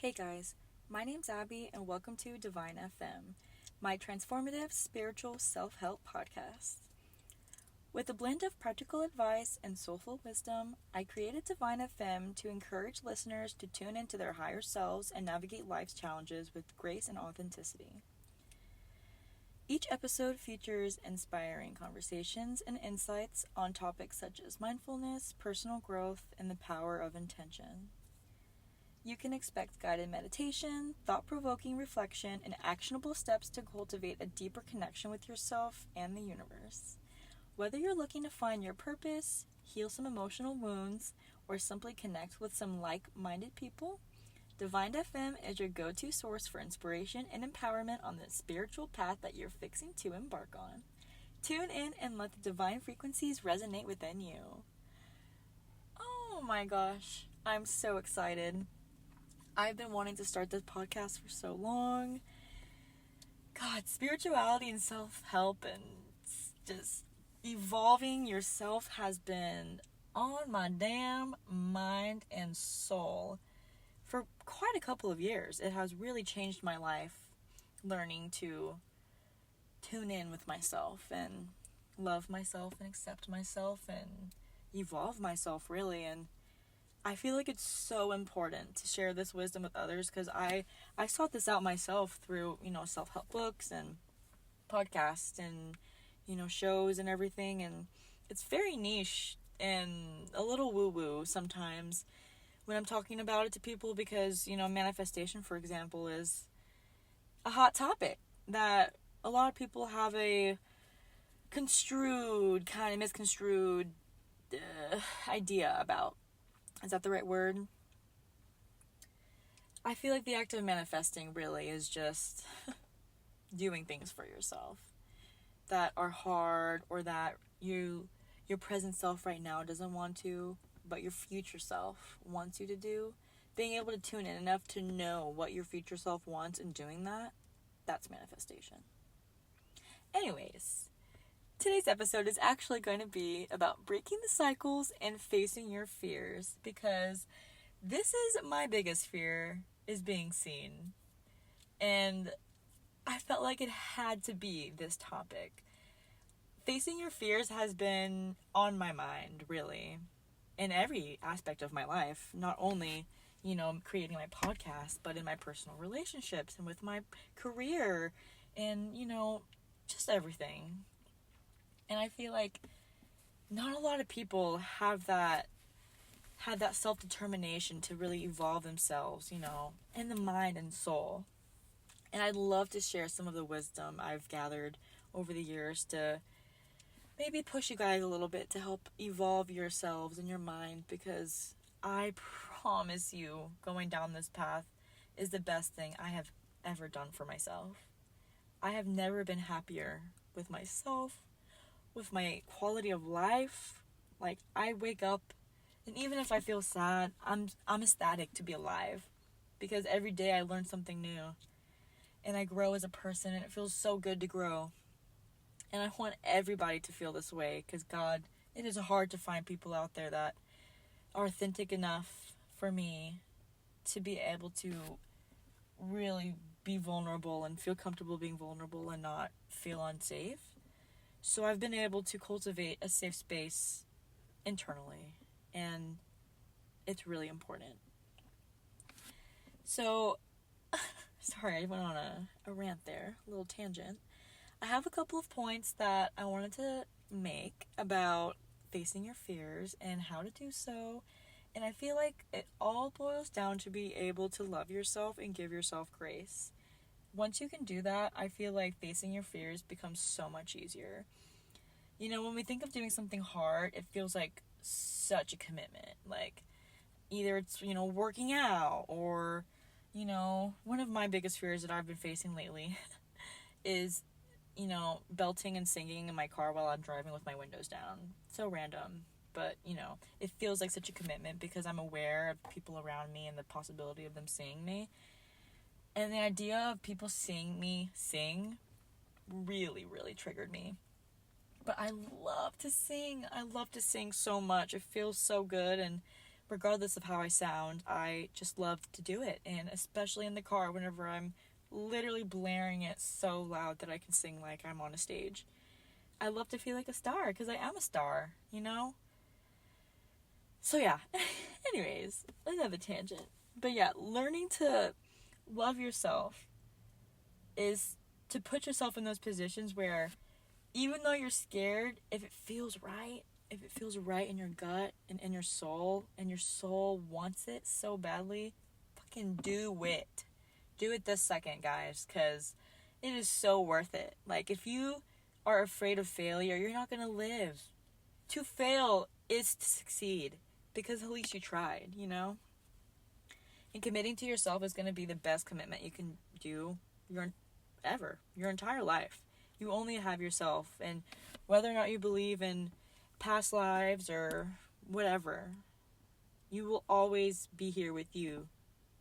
Hey guys, my name's Abby and welcome to Divine F.M, my transformative spiritual self-help podcast. With a blend of practical advice and soulful wisdom, I created Divine F.M to encourage listeners to tune into their higher selves and navigate life's challenges with grace and authenticity. Each episode features inspiring conversations and insights on topics such as mindfulness, personal growth, and the power of intention. You can expect guided meditation, thought-provoking reflection, and actionable steps to cultivate a deeper connection with yourself and the universe. Whether you're looking to find your purpose, heal some emotional wounds, or simply connect with some like-minded people, Divine FM is your go-to source for inspiration and empowerment on the spiritual path that you're fixing to embark on. Tune in and let the divine frequencies resonate within you. Oh my gosh, I'm so excited. I've been wanting to start this podcast for so long. God, spirituality and self-help and just evolving yourself has been on my damn mind and soul for quite a couple of years. It has really changed my life, learning to tune in with myself and love myself and accept myself and evolve myself, really. And I feel like it's so important to share this wisdom with others because I sought this out myself through, self-help books and podcasts and, shows and everything. And it's very niche and a little woo-woo sometimes when I'm talking about it to people because, manifestation, for example, is a hot topic that a lot of people have a misconstrued idea about. Is that the right word? I feel like the act of manifesting really is just doing things for yourself that are hard or that your present self right now doesn't want to, but your future self wants you to do. Being able to tune in enough to know what your future self wants and doing that's manifestation. Anyways, today's episode is actually going to be about breaking the cycles and facing your fears because this is my biggest fear, is being seen. And I felt like it had to be this topic. Facing your fears has been on my mind, really, in every aspect of my life. Not only, creating my podcast, but in my personal relationships and with my career and, just everything. And I feel like not a lot of people have that self-determination to really evolve themselves, in the mind and soul. And I'd love to share some of the wisdom I've gathered over the years to maybe push you guys a little bit to help evolve yourselves and your mind, because I promise you going down this path is the best thing I have ever done for myself. I have never been happier with myself, with my quality of life. Like, I wake up and even if I feel sad, I'm ecstatic to be alive because every day I learn something new and I grow as a person, and it feels so good to grow. And I want everybody to feel this way because, God, it is hard to find people out there that are authentic enough for me to be able to really be vulnerable and feel comfortable being vulnerable and not feel unsafe. So I've been able to cultivate a safe space internally, and it's really important. So, sorry, I went on a rant there, a little tangent. I have a couple of points that I wanted to make about facing your fears and how to do so. And I feel like it all boils down to be able to love yourself and give yourself grace. Once you can do that, I feel like facing your fears becomes so much easier. When we think of doing something hard, it feels like such a commitment. Like, either it's, working out or, one of my biggest fears that I've been facing lately is, belting and singing in my car while I'm driving with my windows down. So random, but, it feels like such a commitment because I'm aware of people around me and the possibility of them seeing me. And the idea of people seeing me sing really, really triggered me. But I love to sing. I love to sing so much. It feels so good. And regardless of how I sound, I just love to do it. And especially in the car, whenever I'm literally blaring it so loud that I can sing like I'm on a stage. I love to feel like a star, because I am a star, you know? So yeah, anyways, another tangent. But yeah, learning to love yourself is to put yourself in those positions where even though you're scared, if it feels right in your gut and in your soul wants it so badly, fucking do it. Do it this second, guys, because it is so worth it. Like, if you are afraid of failure, you're not going to live. To fail is to succeed, because at least you tried, you know? And committing to yourself is going to be the best commitment you can do your entire life. You only have yourself, and whether or not you believe in past lives or whatever, you will always be here with you,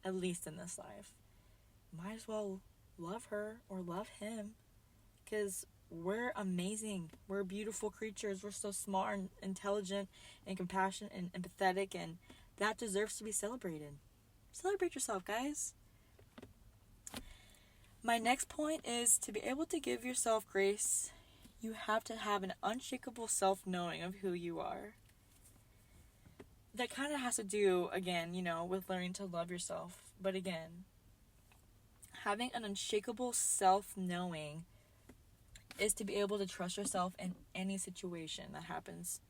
at least in this life. Might as well love her or love him, because we're amazing. We're beautiful creatures. We're so smart and intelligent and compassionate and empathetic, and that deserves to be celebrated. Celebrate yourself, guys. My next point is to be able to give yourself grace. You have to have an unshakable self-knowing of who you are. That kind of has to do, again, with learning to love yourself. But again, having an unshakable self-knowing is to be able to trust yourself in any situation that happens.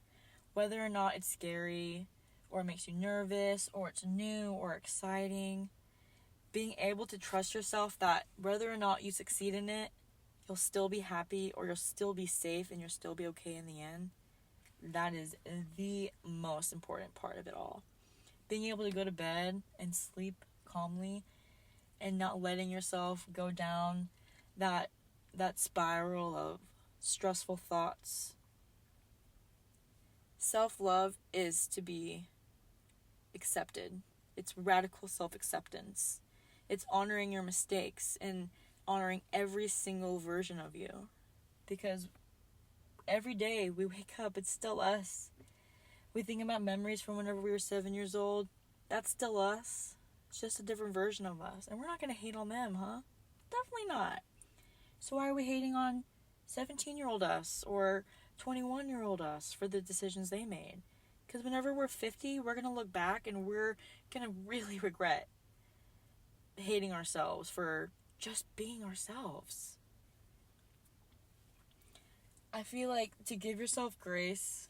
Whether or not it's scary, or it makes you nervous, or it's new or exciting. Being able to trust yourself that whether or not you succeed in it, you'll still be happy, or you'll still be safe, and you'll still be okay in the end. That is the most important part of it all. Being able to go to bed and sleep calmly, and not letting yourself go down that spiral of stressful thoughts. Self-love is to be accepted. It's radical self-acceptance. It's honoring your mistakes and honoring every single version of you. Because every day we wake up, it's still us. We think about memories from whenever we were 7 years old. That's still us. It's just a different version of us. And we're not going to hate on them, huh? Definitely not. So why are we hating on 17-year-old us or 21-year-old us for the decisions they made? Because whenever we're 50, we're going to look back and we're going to really regret hating ourselves for just being ourselves. I feel like to give yourself grace,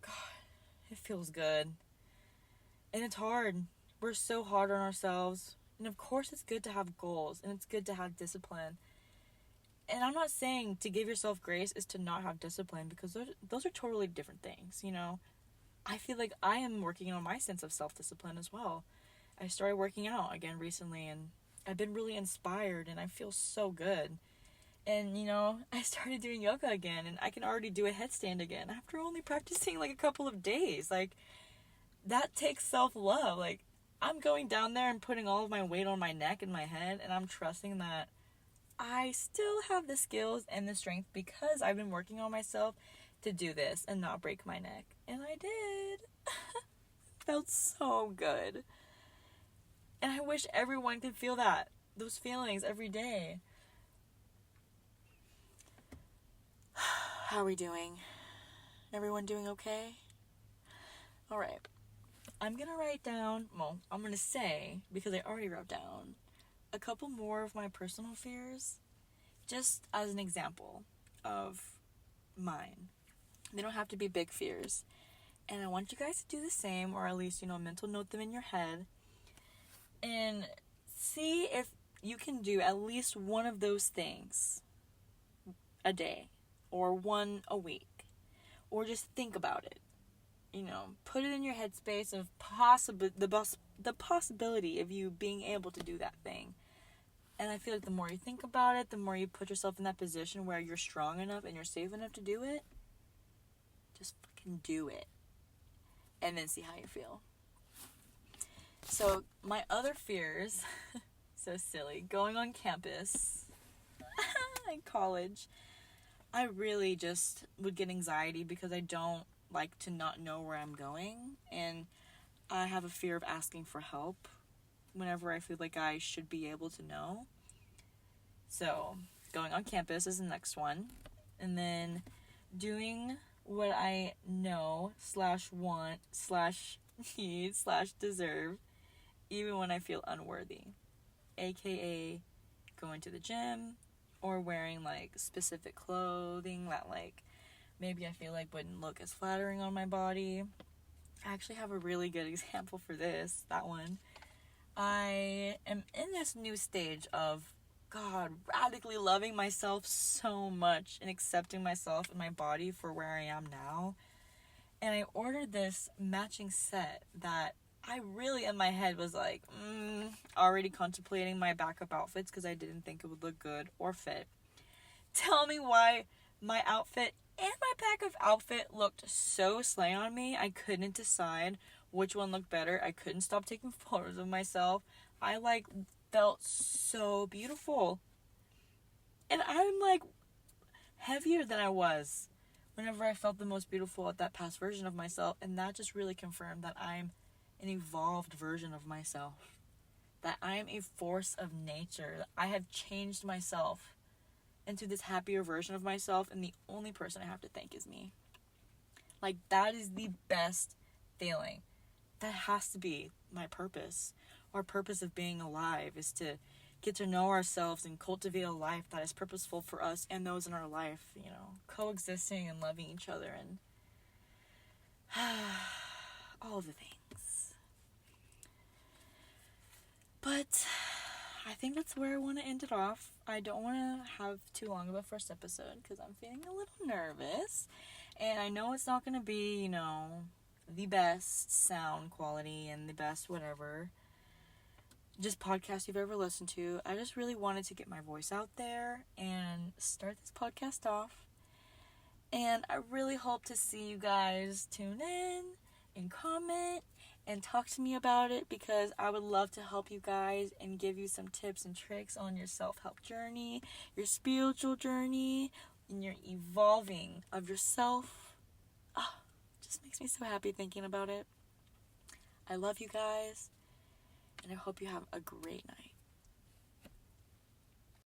God, it feels good. And it's hard. We're so hard on ourselves. And of course it's good to have goals, and it's good to have discipline. And I'm not saying to give yourself grace is to not have discipline, because those are totally different things, I feel like I am working on my sense of self-discipline as well. I started working out again recently, and I've been really inspired, and I feel so good. And, I started doing yoga again, and I can already do a headstand again after only practicing like a couple of days. Like, that takes self-love. Like, I'm going down there and putting all of my weight on my neck and my head, and I'm trusting that I still have the skills and the strength because I've been working on myself to do this and not break my neck. And I did. Felt so good. And I wish everyone could feel those feelings every day. How are we doing? Everyone doing okay? Alright. I'm going to write down, I'm going to say, because I already wrote down, a couple more of my personal fears, just as an example of mine. They don't have to be big fears. And I want you guys to do the same, or at least, mental note them in your head. And see if you can do at least one of those things a day, or one a week. Or just think about it. Put it in your headspace of the possibility of you being able to do that thing. And I feel like the more you think about it, the more you put yourself in that position where you're strong enough and you're safe enough to do it. Just fucking do it. And then see how you feel. So, my other fears, so silly, going on campus in college, I really just would get anxiety because I don't like to not know where I'm going. And I have a fear of asking for help whenever I feel like I should be able to know. So, going on campus is the next one. And then doing what I know / want / need / deserve, even when I feel unworthy. AKA going to the gym or wearing like specific clothing that like maybe I feel like wouldn't look as flattering on my body. I actually have a really good example for that one. I am in this new stage of, God, radically loving myself so much and accepting myself and my body for where I am now. And I ordered this matching set that I really in my head was like, already contemplating my backup outfits because I didn't think it would look good or fit. Tell me why my outfit and my backup outfit looked so slay on me. I couldn't decide which one looked better. I couldn't stop taking photos of myself. I like felt so beautiful. And I'm like heavier than I was whenever I felt the most beautiful at that past version of myself. And that just really confirmed that I'm an evolved version of myself. That I am a force of nature. That I have changed myself into this happier version of myself, and the only person I have to thank is me. Like, that is the best feeling. That has to be my purpose. Our purpose of being alive is to get to know ourselves and cultivate a life that is purposeful for us and those in our life, you know, coexisting and loving each other and all the things. But I think that's where I want to end it off. I don't want to have too long of a first episode because I'm feeling a little nervous. And I know it's not going to be, you know, the best sound quality and the best whatever, just podcast you've ever listened to. I just really wanted to get my voice out there and start this podcast off. And I really hope to see you guys tune in and comment and talk to me about it, because I would love to help you guys and give you some tips and tricks on your self-help journey, your spiritual journey, and your evolving of yourself. Just makes me so happy thinking about it. I love you guys, and I hope you have a great night.